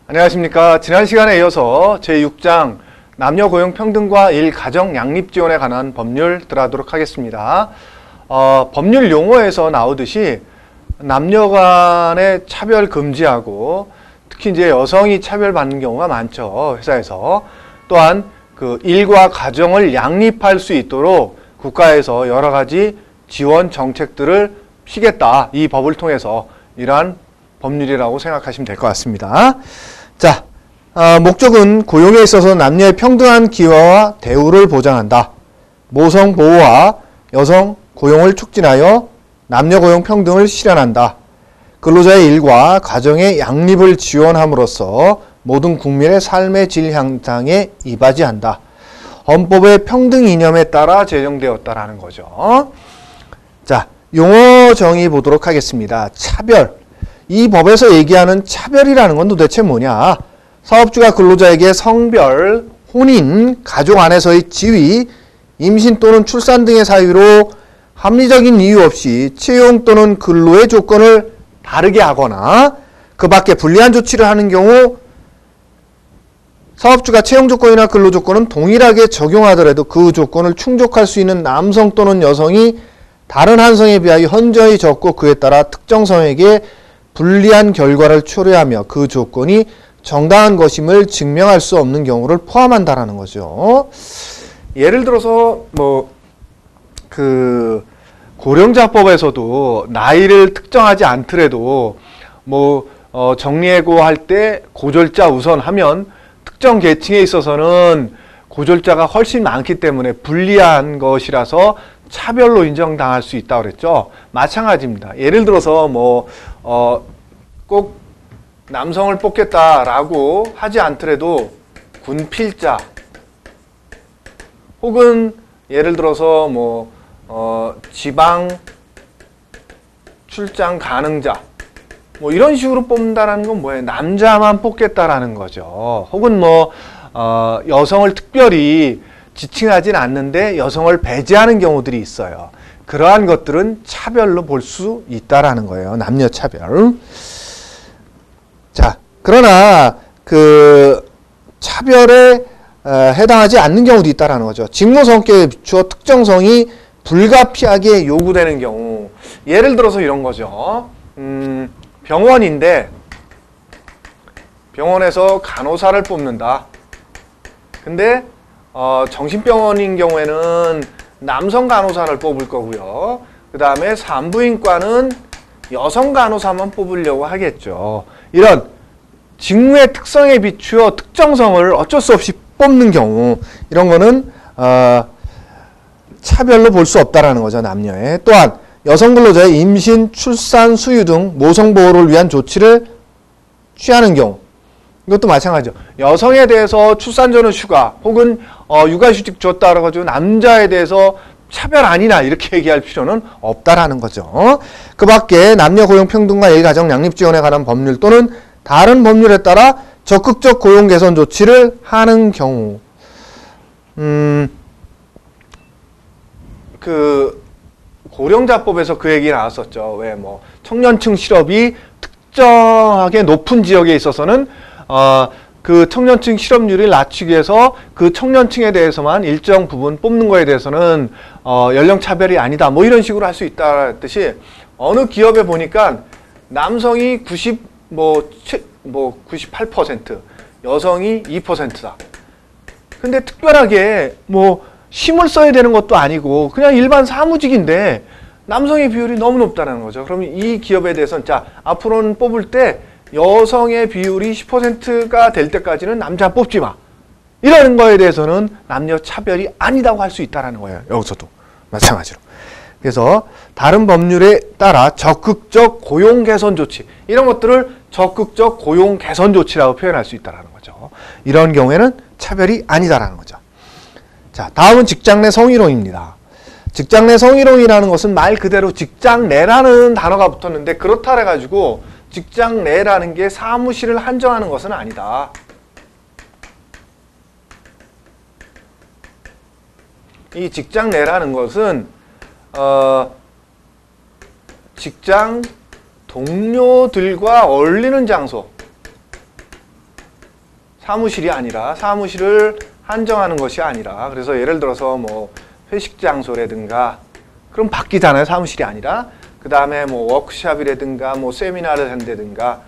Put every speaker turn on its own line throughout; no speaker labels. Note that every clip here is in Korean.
안녕하십니까. 지난 시간에 이어서 제6장 남녀고용평등과 일가정양립지원에 관한 법률 들어가도록 하겠습니다. 법률 용어에서 나오듯이 남녀 간의 차별 금지하고 특히 이제 여성이 차별받는 경우가 많죠. 회사에서. 또한 그 일과 가정을 양립할 수 있도록 국가에서 여러 가지 지원 정책들을 피겠다. 이 법을 통해서 이러한 법률이라고 생각하시면 될 것 같습니다. 자, 목적은 고용에 있어서 남녀의 평등한 기회와 대우를 보장한다. 모성 보호와 여성 고용을 촉진하여 남녀 고용 평등을 실현한다. 근로자의 일과 가정의 양립을 지원함으로써 모든 국민의 삶의 질 향상에 이바지한다. 헌법의 평등 이념에 따라 제정되었다라는 거죠. 자, 용어 정의 보도록 하겠습니다. 차별. 이 법에서 얘기하는 차별이라는 건 도대체 뭐냐? 사업주가 근로자에게 성별, 혼인, 가족 안에서의 지위, 임신 또는 출산 등의 사유로 합리적인 이유 없이 채용 또는 근로의 조건을 다르게 하거나 그 밖에 불리한 조치를 하는 경우 사업주가 채용 조건이나 근로 조건은 동일하게 적용하더라도 그 조건을 충족할 수 있는 남성 또는 여성이 다른 한 성에 비하여 현저히 적고 그에 따라 특정 성에게 불리한 결과를 초래하며 그 조건이 정당한 것임을 증명할 수 없는 경우를 포함한다라는 거죠. 예를 들어서 고령자법에서도 나이를 특정하지 않더라도 정리해고 할 때 고졸자 우선하면 특정 계층에 있어서는 고졸자가 훨씬 많기 때문에 불리한 것이라서 차별로 인정당할 수 있다고 그랬죠. 마찬가지입니다. 예를 들어서 꼭 남성을 뽑겠다라고 하지 않더라도 군필자 혹은 예를 들어서 지방 출장 가능자 이런 식으로 뽑는다라는 건 뭐예요? 남자만 뽑겠다라는 거죠. 혹은 여성을 특별히 지칭하진 않는데 여성을 배제하는 경우들이 있어요. 그러한 것들은 차별로 볼 수 있다라는 거예요. 남녀 차별. 자, 그러나 그 차별에 해당하지 않는 경우도 있다라는 거죠. 직무 성격에 비추어 특정성이 불가피하게 요구되는 경우. 예를 들어서 이런 거죠. 병원인데 병원에서 간호사를 뽑는다. 근데 정신병원인 경우에는 남성 간호사를 뽑을 거고요. 그 다음에 산부인과는 여성 간호사만 뽑으려고 하겠죠. 이런 직무의 특성에 비추어 특정성을 어쩔 수 없이 뽑는 경우 이런 거는 차별로 볼 수 없다라는 거죠. 남녀의. 또한 여성 근로자의 임신, 출산, 수유 등 모성 보호를 위한 조치를 취하는 경우 이것도 마찬가지죠. 여성에 대해서 출산 전후 휴가 혹은 육아휴직 줬다 그래가지고 남자에 대해서 차별 아니나 이렇게 얘기할 필요는 없다라는 거죠. 그 밖에 남녀 고용 평등과 일가정 양립 지원에 관한 법률 또는 다른 법률에 따라 적극적 고용 개선 조치를 하는 경우 고령자법에서 그 얘기 나왔었죠. 왜 청년층 실업이 특정하게 높은 지역에 있어서는 그 청년층 실업률을 낮추기 위해서 그 청년층에 대해서만 일정 부분 뽑는 거에 대해서는 연령 차별이 아니다. 이런 식으로 할 수 있다는 뜻이 어느 기업에 보니까 남성이 98%, 여성이 2%다. 근데 특별하게 힘을 써야 되는 것도 아니고 그냥 일반 사무직인데 남성의 비율이 너무 높다는 거죠. 그러면 이 기업에 대해서는 자, 앞으로는 뽑을 때 여성의 비율이 10%가 될 때까지는 남자 뽑지 마. 이런 거에 대해서는 남녀 차별이 아니다고 할 수 있다는 거예요. 여기서도 마찬가지로. 그래서 다른 법률에 따라 적극적 고용 개선 조치 이런 것들을 적극적 고용 개선 조치라고 표현할 수 있다는 거죠. 이런 경우에는 차별이 아니다라는 거죠. 자, 다음은 직장 내 성희롱입니다. 직장 내 성희롱이라는 것은 말 그대로 직장 내라는 단어가 붙었는데 그렇다 해가지고 직장 내라는 게 사무실을 한정하는 것은 아니다. 이 직장 내라는 것은 직장 동료들과 어울리는 장소 사무실이 아니라 사무실을 한정하는 것이 아니라 그래서 예를 들어서 뭐 회식 장소라든가 그럼 바뀌잖아요. 사무실이 아니라 그 다음에 뭐 워크숍이라든가 뭐 세미나를 한다든가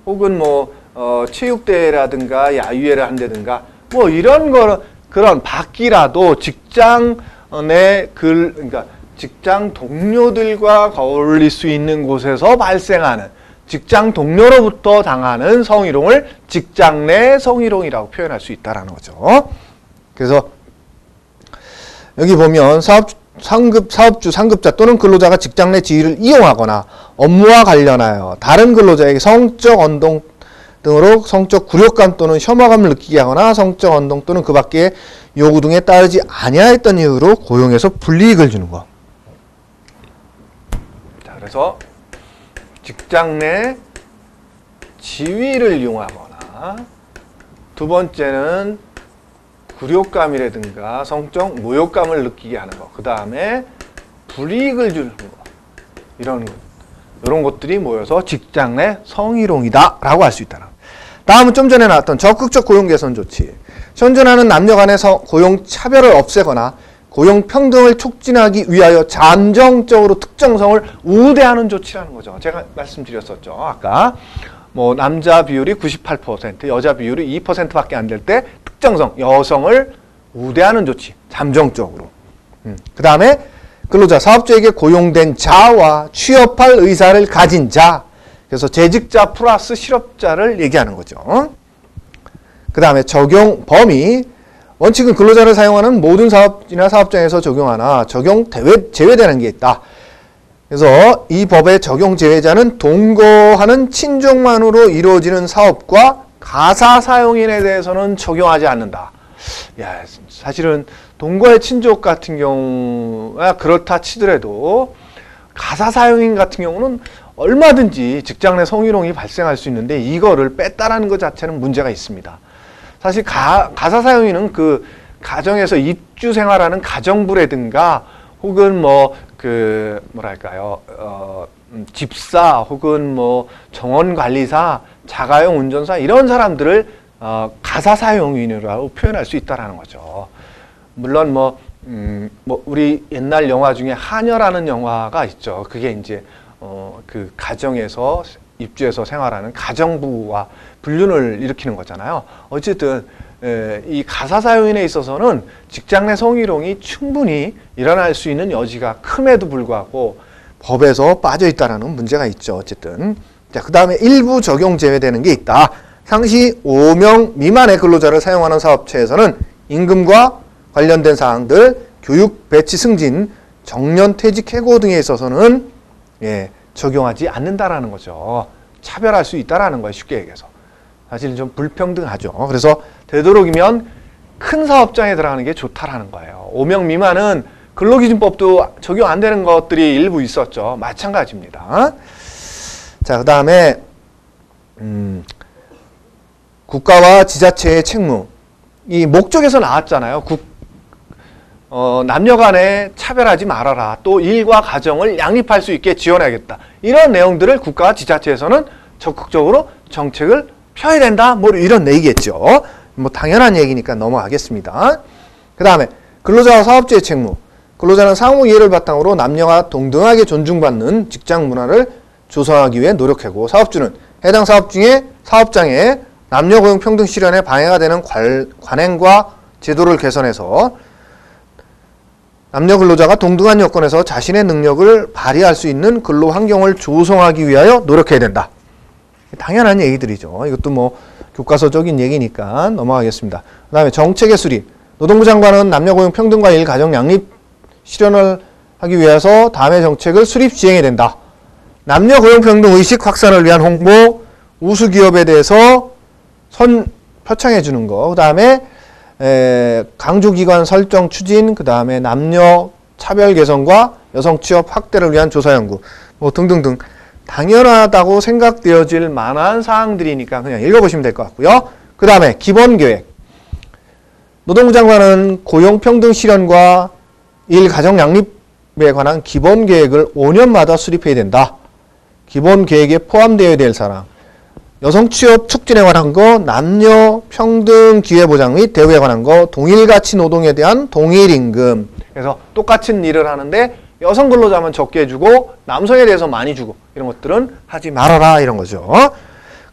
혹은 뭐 체육대회라든가 야유회를 한다든가 뭐 이런 거 그런 밖이라도 직장 내 그러니까 직장 동료들과 어울릴 수 있는 곳에서 발생하는 직장 동료로부터 당하는 성희롱을 직장 내 성희롱이라고 표현할 수 있다라는 거죠. 그래서 여기 보면 사업주, 상급자 또는 근로자가 직장 내 지위를 이용하거나 업무와 관련하여 다른 근로자에게 성적 언동 등으로 성적 굴욕감 또는 혐오감을 느끼게 하거나 성적 언동 또는 그 밖의 요구 등에 따르지 아니하였던 이유로 고용에서 불이익을 주는 것. 자, 그래서 직장 내 지위를 이용하거나 두 번째는 굴욕감이라든가 성적 모욕감을 느끼게 하는 것. 그 다음에 불이익을 주는 것. 이런 것들이 모여서 직장 내 성희롱이다 라고 할 수 있다는 것. 다음은 좀 전에 나왔던 적극적 고용 개선 조치. 현존하는 남녀 간의 고용 차별을 없애거나 고용 평등을 촉진하기 위하여 잠정적으로 특정성을 우대하는 조치라는 거죠. 제가 말씀드렸었죠. 아까 뭐 남자 비율이 98%, 여자 비율이 2%밖에 안 될 때 특정성, 여성을 우대하는 조치, 잠정적으로. 그 다음에 근로자, 사업주에게 고용된 자와 취업할 의사를 가진 자, 그래서 재직자 플러스 실업자를 얘기하는 거죠. 그 다음에 적용 범위, 원칙은 근로자를 사용하는 모든 사업이나 사업장에서 적용하나 적용 제외되는 게 있다. 그래서 이 법의 적용 제외자는 동거하는 친족만으로 이루어지는 사업과 가사 사용인에 대해서는 적용하지 않는다. 야, 사실은 동거의 친족 같은 경우가 그렇다 치더라도 가사 사용인 같은 경우는 얼마든지 직장 내 성희롱이 발생할 수 있는데 이거를 뺐다라는 것 자체는 문제가 있습니다. 사실 가사 사용인은 그 가정에서 입주 생활하는 가정부라든가 혹은 집사 혹은 뭐 정원관리사, 자가용 운전사 이런 사람들을 가사 사용인이라고 표현할 수 있다라는 거죠. 물론 우리 옛날 영화 중에 하녀라는 영화가 있죠. 그게 이제 그 가정에서 입주해서 생활하는 가정부와 불륜을 일으키는 거잖아요. 어쨌든 이 가사 사용인에 있어서는 직장 내 성희롱이 충분히 일어날 수 있는 여지가 큼에도 불구하고 법에서 빠져 있다라는 문제가 있죠. 어쨌든 자, 그 다음에 일부 적용 제외되는 게 있다. 상시 5명 미만의 근로자를 사용하는 사업체에서는 임금과 관련된 사항들, 교육, 배치, 승진, 정년, 퇴직, 해고 등에 있어서는 적용하지 않는다라는 거죠. 차별할 수 있다라는 거예요. 쉽게 얘기해서. 사실은 좀 불평등하죠. 그래서 되도록이면 큰 사업장에 들어가는 게 좋다라는 거예요. 5명 미만은 근로기준법도 적용 안 되는 것들이 일부 있었죠. 마찬가지입니다. 자, 그 다음에 국가와 지자체의 책무. 이 목적에서 나왔잖아요. 남녀 간에 차별하지 말아라. 또 일과 가정을 양립할 수 있게 지원하겠다. 이런 내용들을 국가와 지자체에서는 적극적으로 정책을 펴야 된다. 뭐 이런 얘기겠죠. 뭐 당연한 얘기니까 넘어가겠습니다. 그 다음에 근로자와 사업주의 책무. 근로자는 상호 이해를 바탕으로 남녀가 동등하게 존중받는 직장 문화를 조성하기 위해 노력하고 사업주는 해당 사업장에 남녀 고용 평등 실현에 방해가 되는 관행과 제도를 개선해서 남녀 근로자가 동등한 여건에서 자신의 능력을 발휘할 수 있는 근로 환경을 조성하기 위하여 노력해야 된다. 당연한 얘기들이죠. 이것도 뭐 교과서적인 얘기니까 넘어가겠습니다. 그 다음에 정책의 수립. 노동부 장관은 남녀 고용 평등과 일 가정 양립 실현을 하기 위해서 다음의 정책을 수립 지행해야 된다. 남녀 고용 평등 의식 확산을 위한 홍보, 우수 기업에 대해서 표창해 주는 거. 그 다음에 강조기관 설정 추진, 그 다음에 남녀 차별 개선과 여성 취업 확대를 위한 조사 연구, 뭐 등등등 당연하다고 생각되어질 만한 사항들이니까 그냥 읽어보시면 될 것 같고요. 그 다음에 기본 계획. 노동부 장관은 고용 평등 실현과 일 가정 양립에 관한 기본 계획을 5년마다 수립해야 된다. 기본 계획에 포함되어야 될 사항. 여성 취업 촉진에 관한 거, 남녀 평등 기회 보장 및 대우에 관한 거, 동일 가치 노동에 대한 동일 임금. 그래서 똑같은 일을 하는데 여성 근로자만 적게 해주고 남성에 대해서 많이 주고 이런 것들은 하지 말아라 이런 거죠.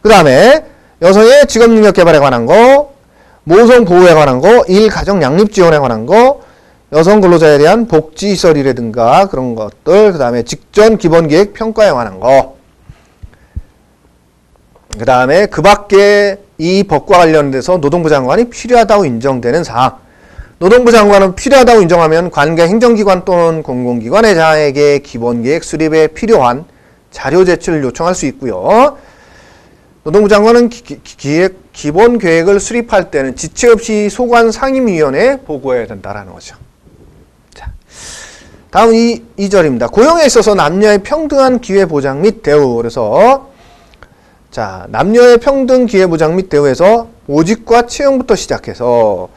그 다음에 여성의 직업 능력 개발에 관한 거, 모성 보호에 관한 거, 일 가정 양립 지원에 관한 거, 여성 근로자에 대한 복지 시설이라든가 그런 것들, 그 다음에 직전 기본 계획 평가에 관한 거, 그 다음에 그 밖에 이 법과 관련돼서 노동부 장관이 필요하다고 인정되는 사항. 노동부 장관은 필요하다고 인정하면 관계 행정기관 또는 공공기관의 자에게 기본계획 수립에 필요한 자료 제출을 요청할 수 있고요. 노동부 장관은 기본계획을 수립할 때는 지체 없이 소관 상임위원회에 보고해야 된다는 거죠. 자, 다음 2절입니다. 고용에 있어서 남녀의 평등한 기회 보장 및 대우. 그래서 자, 남녀의 평등 기회 보장 및 대우에서 모집과 채용부터 시작해서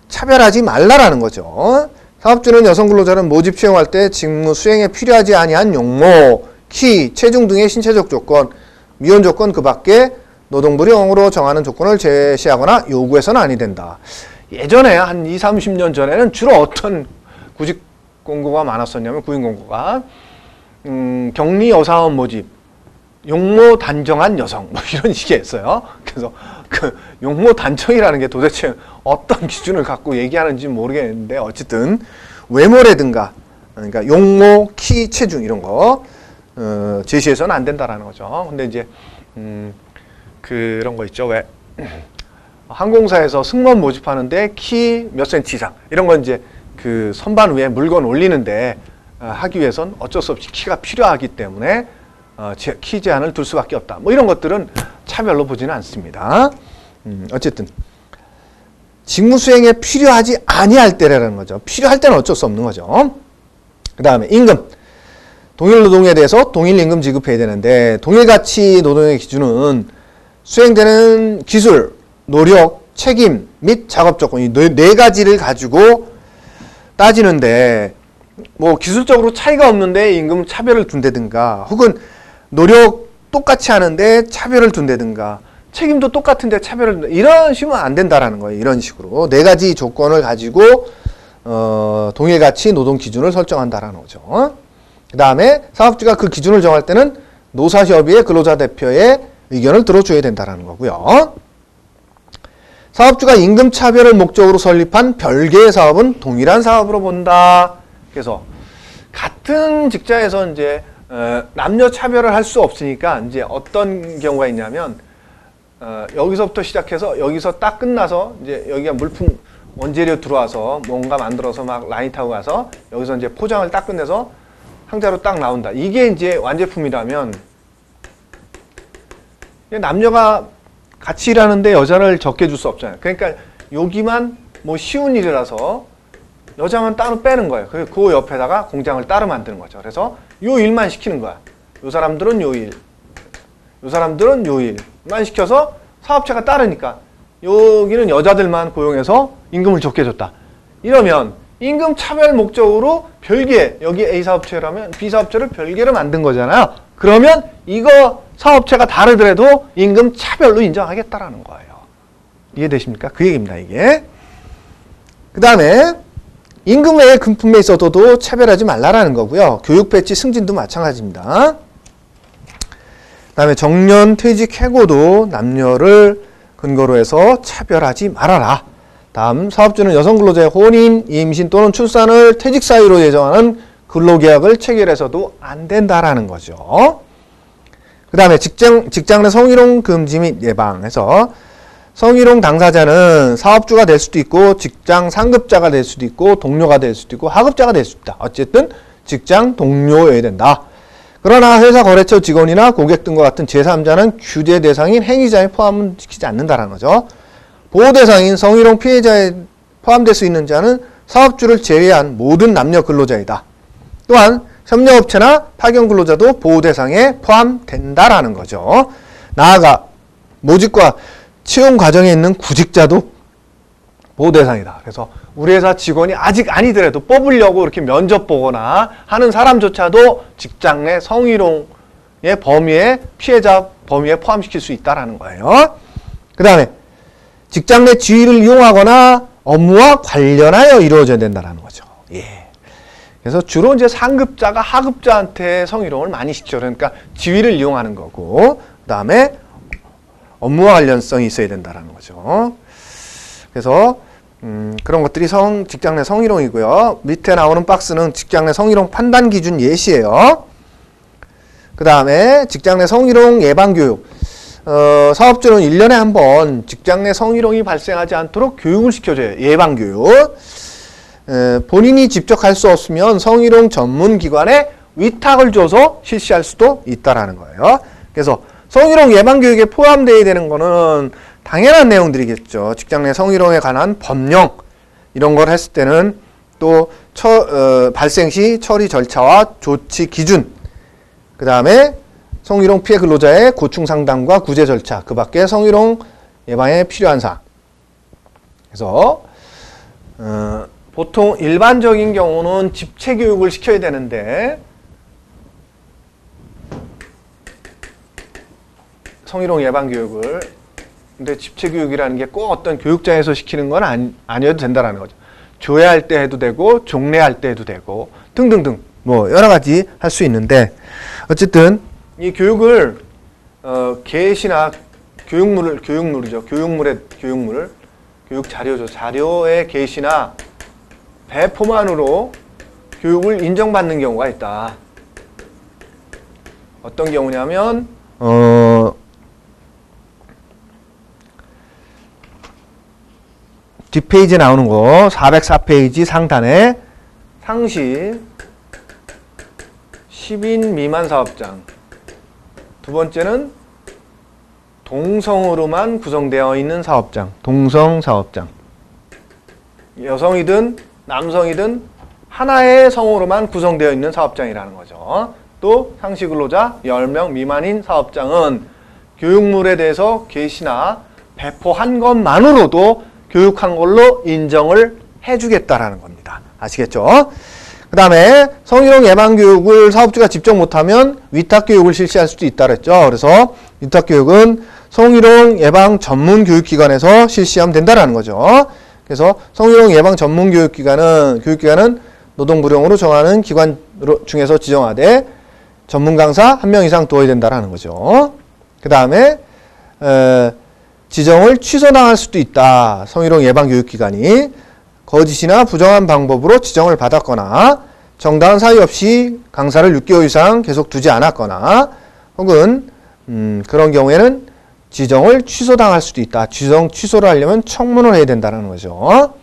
차별하지 말라라는 거죠. 사업주는 여성 근로자를 모집 채용할 때 직무 수행에 필요하지 아니한 용모, 키, 체중 등의 신체적 조건, 미혼 조건 그 밖에 노동부리 영으로 정하는 조건을 제시하거나 요구해서는 아니 된다. 예전에 한 20, 30년 전에는 주로 어떤 구직 공고가 많았었냐면 구인 공고가 격리 여사원 모집, 용모 단정한 여성 뭐 이런 식이었어요. 그래서 그 용모 단정이라는 게 도대체 어떤 기준을 갖고 얘기하는지 모르겠는데 어쨌든 외모라든가 그러니까 용모, 키, 체중 이런 거 제시해서는 안 된다라는 거죠. 근데 이제 그런 거 있죠. 왜 항공사에서 승무원 모집하는데 키 몇 센치 이상 이런 건 이제 그 선반 위에 물건 올리는데 하기 위해선 어쩔 수 없이 키가 필요하기 때문에 키 제한을 둘 수밖에 없다. 뭐 이런 것들은 차별로 보지는 않습니다. 어쨌든 직무 수행에 필요하지 아니할 때라는 거죠. 필요할 때는 어쩔 수 없는 거죠. 그 다음에 임금. 동일 노동에 대해서 동일 임금 지급해야 되는데 동일 가치 노동의 기준은 수행되는 기술, 노력, 책임 및 작업 조건 이 네 가지를 가지고 따지는데 뭐 기술적으로 차이가 없는데 임금 차별을 둔다든가 혹은 노력 똑같이 하는데 차별을 둔다든가 책임도 똑같은데 차별을 둔다 이런 식으로 안 된다라는 거예요. 이런 식으로 네 가지 조건을 가지고 동일 가치 노동 기준을 설정한다라는 거죠. 그 다음에 사업주가 그 기준을 정할 때는 노사협의회 근로자 대표의 의견을 들어줘야 된다라는 거고요. 사업주가 임금 차별을 목적으로 설립한 별개의 사업은 동일한 사업으로 본다. 그래서 같은 직장에서 이제 남녀 차별을 할 수 없으니까 이제 어떤 경우가 있냐면 여기서부터 시작해서 여기서 딱 끝나서 이제 여기가 물품 원재료 들어와서 뭔가 만들어서 막 라인 타고 가서 여기서 이제 포장을 딱 끝내서 상자로 딱 나온다. 이게 이제 완제품이라면 남녀가 같이 일하는데 여자를 적게 줄 수 없잖아요. 그러니까 여기만 뭐 쉬운 일이라서 여자만 따로 빼는 거예요. 그 옆에다가 공장을 따로 만드는 거죠. 그래서 요 일만 시키는 거야. 요 사람들은 요 일, 요 사람들은 요 일만 시켜서 사업체가 따르니까 여기는 여자들만 고용해서 임금을 적게 줬다. 이러면 임금 차별 목적으로 별개, 여기 A 사업체라면 B 사업체를 별개로 만든 거잖아요. 그러면 이거 사업체가 다르더라도 임금 차별로 인정하겠다라는 거예요. 이해되십니까? 그 얘기입니다, 이게. 그 다음에 임금 외의 금품에 있어서도 차별하지 말라라는 거고요. 교육 배치 승진도 마찬가지입니다. 그 다음에 정년 퇴직 해고도 남녀를 근거로 해서 차별하지 말아라. 다음 사업주는 여성 근로자의 혼인, 임신 또는 출산을 퇴직 사유로 예정하는 근로계약을 체결해서도 안 된다라는 거죠. 그 다음에 직장 내 성희롱 금지 및 예방해서 성희롱 당사자는 사업주가 될 수도 있고 직장 상급자가 될 수도 있고 동료가 될 수도 있고 하급자가 될 수도 있다. 어쨌든 직장 동료여야 된다. 그러나 회사 거래처 직원이나 고객 등과 같은 제3자는 규제 대상인 행위자에 포함은 시키지 않는다는 거죠. 보호 대상인 성희롱 피해자에 포함될 수 있는 자는 사업주를 제외한 모든 남녀 근로자이다. 또한 협력업체나 파견 근로자도 보호 대상에 포함된다라는 거죠. 나아가 모집과 채용 과정에 있는 구직자도 보호 대상이다. 그래서 우리 회사 직원이 아직 아니더라도 뽑으려고 이렇게 면접 보거나 하는 사람조차도 직장 내 성희롱 범위에 피해자 범위에 포함시킬 수 있다라는 거예요. 그 다음에 직장 내 지위를 이용하거나 업무와 관련하여 이루어져야 된다는 거죠. 예. 그래서 주로 이제 상급자가 하급자한테 성희롱을 많이 시켜. 그러니까 지위를 이용하는 거고, 그 다음에 업무와 관련성이 있어야 된다는 거죠. 그래서 그런 것들이 직장 내 성희롱이고요. 밑에 나오는 박스는 직장 내 성희롱 판단 기준 예시예요. 그 다음에 직장 내 성희롱 예방 교육. 사업주는 1년에 한 번 직장 내 성희롱이 발생하지 않도록 교육을 시켜줘요. 예방 교육. 본인이 직접 할 수 없으면 성희롱 전문 기관에 위탁을 줘서 실시할 수도 있다라는 거예요. 그래서 성희롱 예방 교육에 포함되어야 되는 거는 당연한 내용들이겠죠. 직장 내 성희롱에 관한 법령 이런 걸 했을 때는 또 발생 시 처리 절차와 조치 기준, 그 다음에 성희롱 피해 근로자의 고충 상담과 구제 절차, 그 밖에 성희롱 예방에 필요한 사항. 그래서 보통 일반적인 경우는 집체 교육을 시켜야 되는데 성희롱 예방 교육을, 근데 집체 교육이라는 게 꼭 어떤 교육장에서 시키는 건 아니어도 된다라는 거죠. 조회할 때 해도 되고 종례할 때 해도 되고 등등등 뭐 여러 가지 할 수 있는데, 어쨌든 이 교육을 게시나 교육물이죠. 교육 자료죠. 자료의 게시나 배포만으로 교육을 인정받는 경우가 있다. 어떤 경우냐면 뒷페이지에 나오는 거 404페이지 상단에 상시 10인 미만 사업장, 두 번째는 동성으로만 구성되어 있는 사업장, 동성 사업장. 여성이든 남성이든 하나의 성으로만 구성되어 있는 사업장이라는 거죠. 또 상시 근로자 10명 미만인 사업장은 교육물에 대해서 게시나 배포한 것만으로도 교육한 걸로 인정을 해주겠다라는 겁니다. 아시겠죠? 그 다음에 성희롱 예방 교육을 사업주가 직접 못하면 위탁 교육을 실시할 수도 있다 그랬죠. 그래서 위탁 교육은 성희롱 예방 전문 교육기관에서 실시하면 된다라는 거죠. 그래서 성희롱 예방 전문 교육기관은 노동부령으로 정하는 기관 중에서 지정하되 전문 강사 1명 이상 두어야 된다라는 거죠. 그 다음에 지정을 취소당할 수도 있다. 성희롱 예방 교육기관이 거짓이나 부정한 방법으로 지정을 받았거나 정당한 사유 없이 강사를 6개월 이상 계속 두지 않았거나 혹은 그런 경우에는 지정을 취소당할 수도 있다. 지정 취소를 하려면 청문을 해야 된다는 거죠.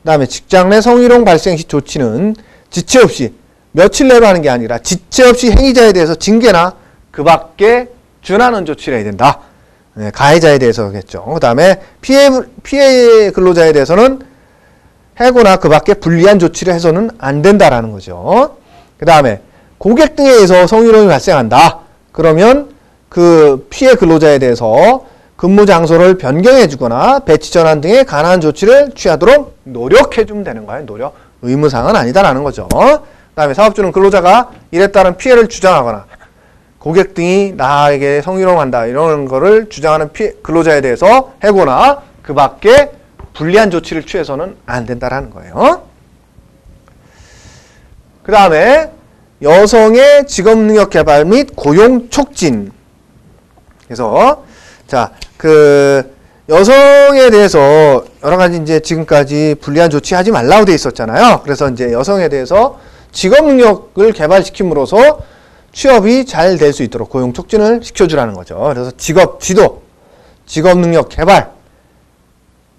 그 다음에 직장 내 성희롱 발생 시 조치는 지체 없이 며칠 내로 하는 게 아니라 지체 없이 행위자에 대해서 징계나 그 밖에 준하는 조치를 해야 된다. 네, 가해자에 대해서겠죠. 그 다음에 피해 근로자에 대해서는 해고나 그 밖에 불리한 조치를 해서는 안 된다라는 거죠. 그 다음에 고객 등에 의해서 성희롱이 발생한다. 그러면 그 피해 근로자에 대해서 근무 장소를 변경해 주거나 배치 전환 등의 관한 조치를 취하도록 노력해 주면 되는 거예요. 노력. 의무사항은 아니다라는 거죠. 그 다음에 사업주는 근로자가 이에 따른 피해를 주장하거나 고객 등이 나에게 성희롱한다 이런 거를 주장하는 근로자에 대해서 해고나 그 밖에 불리한 조치를 취해서는 안 된다라는 거예요. 그 다음에 여성의 직업능력 개발 및 고용 촉진. 그래서 자, 여성에 대해서 여러 가지 이제 지금까지 불리한 조치 하지 말라고 돼 있었잖아요. 그래서 이제 여성에 대해서 직업능력을 개발시킴으로써 취업이 잘 될 수 있도록 고용 촉진을 시켜주라는 거죠. 그래서 직업 지도, 직업능력 개발,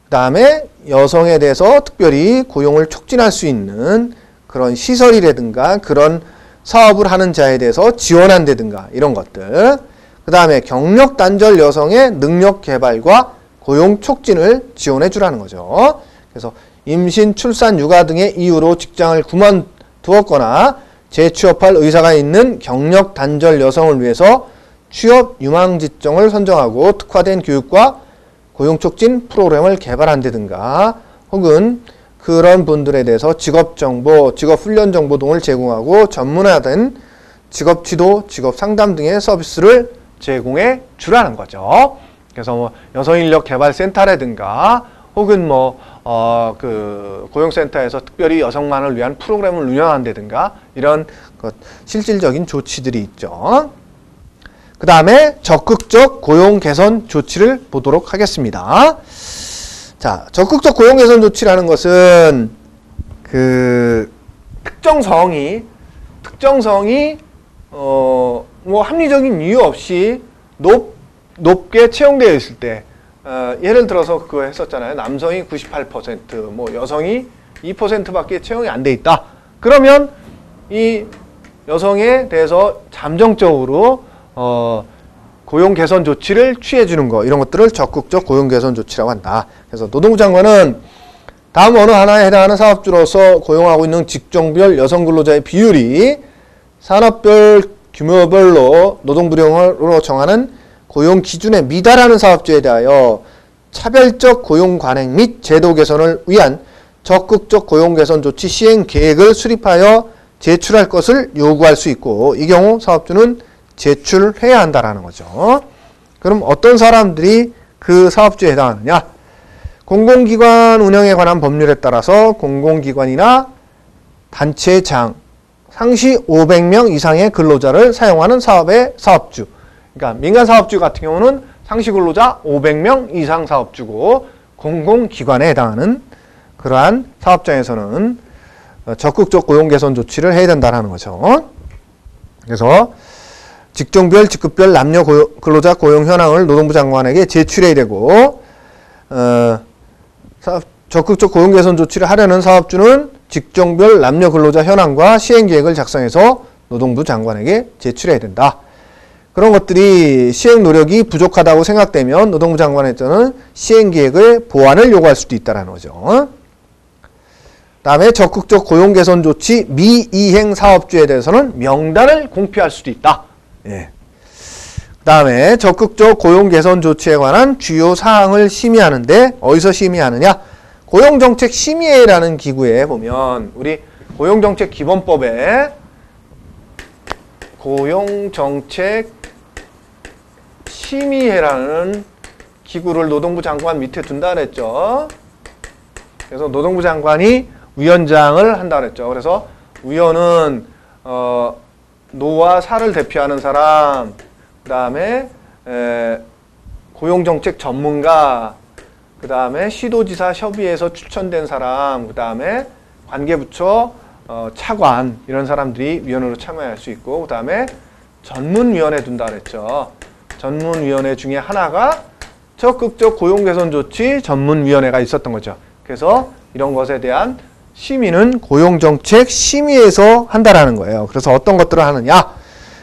그 다음에 여성에 대해서 특별히 고용을 촉진할 수 있는 그런 시설이라든가 그런 사업을 하는 자에 대해서 지원한다든가 이런 것들. 그 다음에 경력 단절 여성의 능력 개발과 고용 촉진을 지원해 주라는 거죠. 그래서 임신, 출산, 육아 등의 이유로 직장을 그만두었거나 재취업할 의사가 있는 경력 단절 여성을 위해서 취업 유망직종을 선정하고 특화된 교육과 고용 촉진 프로그램을 개발한다든가 혹은 그런 분들에 대해서 직업 정보, 직업 훈련 정보 등을 제공하고 전문화된 직업 지도, 직업 상담 등의 서비스를 제공해 주라는 거죠. 그래서 뭐 여성인력 개발센터라든가 혹은 그 고용센터에서 특별히 여성만을 위한 프로그램을 운영한다든가 이런 실질적인 조치들이 있죠. 그 다음에 적극적 고용 개선 조치를 보도록 하겠습니다. 자, 적극적 고용 개선 조치라는 것은 그 특정성이 뭐 합리적인 이유 없이 높게 채용되어 있을 때, 예를 들어서 그거 했었잖아요. 남성이 98%, 뭐 여성이 2%밖에 채용이 안 돼 있다. 그러면 이 여성에 대해서 잠정적으로 고용 개선 조치를 취해 주는 거, 이런 것들을 적극적 고용 개선 조치라고 한다. 그래서 노동부 장관은 다음 어느 하나에 해당하는 사업주로서 고용하고 있는 직종별 여성 근로자의 비율이 산업별 규모별로 노동부령으로 정하는 고용 기준에 미달하는 사업주에 대하여 차별적 고용 관행 및 제도 개선을 위한 적극적 고용 개선 조치 시행 계획을 수립하여 제출할 것을 요구할 수 있고, 이 경우 사업주는 제출해야 한다라는 거죠. 그럼 어떤 사람들이 그 사업주에 해당하느냐? 공공기관 운영에 관한 법률에 따라서 공공기관이나 단체장, 상시 500명 이상의 근로자를 사용하는 사업의 사업주. 그러니까 민간 사업주 같은 경우는 상시 근로자 500명 이상 사업주고, 공공기관에 해당하는 그러한 사업장에서는 적극적 고용 개선 조치를 해야 된다는 거죠. 그래서 직종별, 직급별 남녀 근로자 고용 현황을 노동부 장관에게 제출해야 되고, 적극적 고용 개선 조치를 하려는 사업주는 직종별 남녀 근로자 현황과 시행 계획을 작성해서 노동부 장관에게 제출해야 된다. 그런 것들이 시행 노력이 부족하다고 생각되면 노동부 장관에서는 시행 계획의 보완을 요구할 수도 있다는 거죠. 다음에 적극적 고용 개선 조치 미이행 사업주에 대해서는 명단을 공표할 수도 있다. 예. 다음에 적극적 고용 개선 조치에 관한 주요 사항을 심의하는데 어디서 심의하느냐? 고용정책 심의회라는 기구에 보면 우리 고용정책 기본법에 고용정책 심의회라는 기구를 노동부 장관 밑에 둔다 그랬죠. 그래서 노동부 장관이 위원장을 한다 그랬죠. 그래서 위원은 노와 사를 대표하는 사람, 그 다음에 고용정책 전문가, 그 다음에 시도지사 협의회에서 추천된 사람, 그 다음에 관계부처 차관, 이런 사람들이 위원으로 참여할 수 있고, 그 다음에 전문위원회 둔다 그랬죠. 전문위원회 중에 하나가 적극적 고용개선 조치 전문위원회가 있었던 거죠. 그래서 이런 것에 대한 심의는 고용정책 심의에서 한다라는 거예요. 그래서 어떤 것들을 하느냐?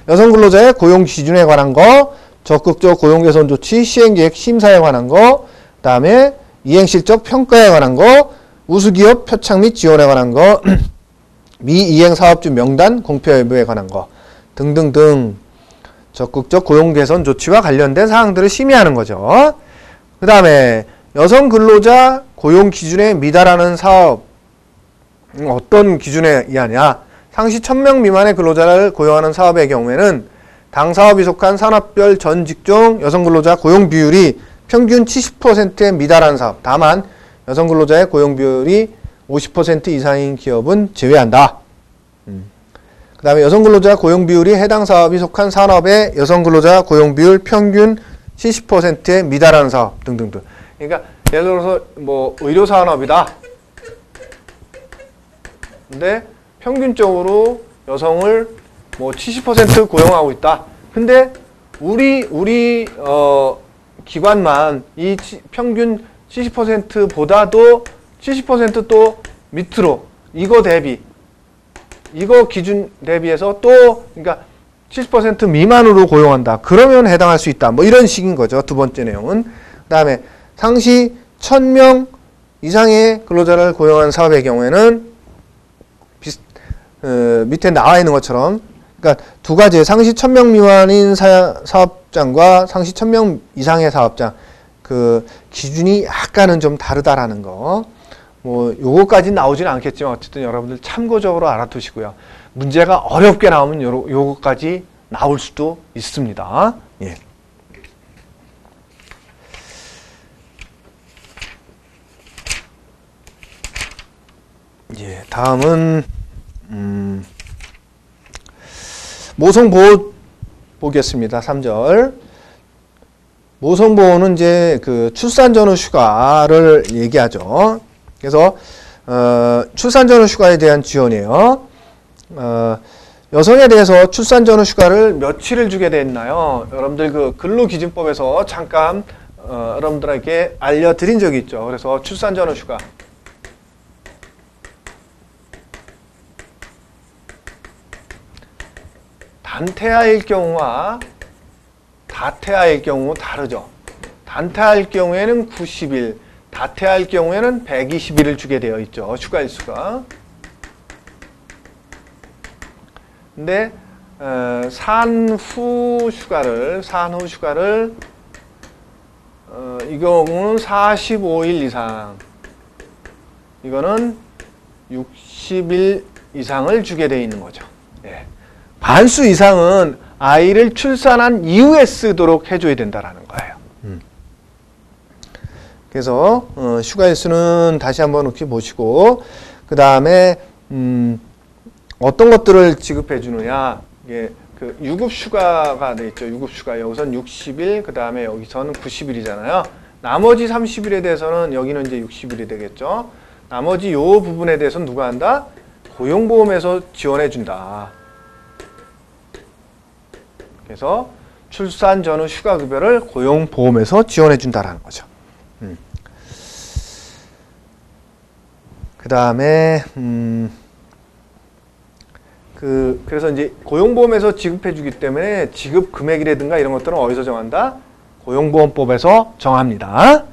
여성 근로자의 고용 기준에 관한 거, 적극적 고용 개선 조치 시행계획 심사에 관한 거, 그 다음에 이행실적 평가에 관한 거, 우수기업 표창 및 지원에 관한 거, 미이행 사업주 명단 공표 여부에 관한 거 등등등 적극적 고용 개선 조치와 관련된 사항들을 심의하는 거죠. 그 다음에 여성 근로자 고용 기준에 미달하는 사업, 어떤 기준에 의하냐? 상시 1000명 미만의 근로자를 고용하는 사업의 경우에는 당 사업이 속한 산업별 전 직종 여성 근로자 고용 비율이 평균 70%에 미달하는 사업, 다만 여성 근로자의 고용 비율이 50% 이상인 기업은 제외한다. 그 다음에 여성 근로자 고용 비율이 해당 사업이 속한 산업의 여성 근로자 고용 비율 평균 70%에 미달하는 사업 등등등. 그러니까 예를 들어서 뭐 의료 산업이다. 근데 평균적으로 여성을 뭐 70% 고용하고 있다. 근데 우리 기관만 이 평균 70%보다도 70% 또 밑으로 이거 기준 대비해서 또 그러니까 70% 미만으로 고용한다. 그러면 해당할 수 있다. 뭐 이런 식인 거죠. 두 번째 내용은. 그다음에 상시 1000명 이상의 근로자를 고용한 사업의 경우에는 밑에 나와 있는 것처럼, 그러니까 두 가지, 상시 1000명 미만인 사업장과 상시 1000명 이상의 사업장, 그 기준이 약간은 좀 다르다라는 거. 뭐 요거까지 나오지는 않겠지만 어쨌든 여러분들 참고적으로 알아두시고요. 문제가 어렵게 나오면 요거까지 나올 수도 있습니다. 예. 예, 다음은 모성보호 보겠습니다. 3절. 모성보호는 이제 그 출산 전후 휴가를 얘기하죠. 그래서 출산 전후 휴가에 대한 지원이에요. 여성에 대해서 출산 전후 휴가를 며칠을 주게 됐나요? 여러분들 그 근로기준법에서 잠깐 여러분들에게 알려드린 적이 있죠. 그래서 출산 전후 휴가. 단태아일 경우와 다태아일 경우 다르죠. 단태아일 경우에는 90일, 다태아일 경우에는 120일을 주게 되어 있죠. 휴가 일수가. 근데 산후 휴가를 이 경우는 45일 이상, 이거는 60일 이상을 주게 되어 있는 거죠. 예. 반수 이상은 아이를 출산한 이후에 쓰도록 해줘야 된다라는 거예요. 그래서 휴가 일수는 다시 한번 이렇게 보시고, 그 다음에 어떤 것들을 지급해 주느냐. 이게 그 유급 휴가가 돼 있죠. 유급 휴가. 여기선 60일, 그 다음에 여기서는 90일이잖아요. 나머지 30일에 대해서는 여기는 이제 60일이 되겠죠. 나머지 요 부분에 대해서는 누가 한다? 고용보험에서 지원해 준다. 그래서 출산 전후 휴가급여를 고용보험에서 지원해 준다라는 거죠. 그 다음에 그래서 이제 고용보험에서 지급해 주기 때문에 지급 금액이라든가 이런 것들은 어디서 정한다? 고용보험법에서 정합니다.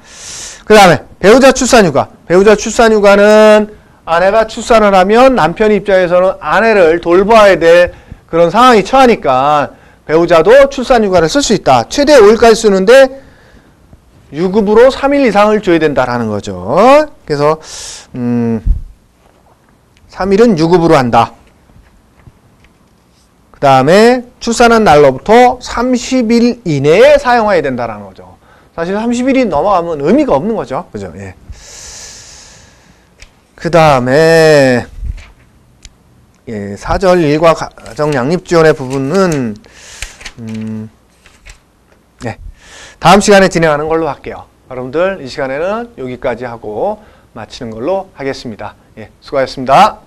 그 다음에 배우자 출산휴가. 배우자 출산휴가는 아내가 출산을 하면 남편 입장에서는 아내를 돌봐야 될 그런 상황이 처하니까 배우자도 출산휴가를 쓸 수 있다. 최대 5일까지 쓰는데 유급으로 3일 이상을 줘야 된다라는 거죠. 그래서 3일은 유급으로 한다. 그 다음에 출산한 날로부터 30일 이내에 사용해야 된다라는 거죠. 사실 30일이 넘어가면 의미가 없는 거죠. 그죠? 예. 그 다음에 4절 일과 가정 양립 지원의 부분은 다음 시간에 진행하는 걸로 할게요. 여러분들 이 시간에는 여기까지 하고 마치는 걸로 하겠습니다. 예, 수고하셨습니다.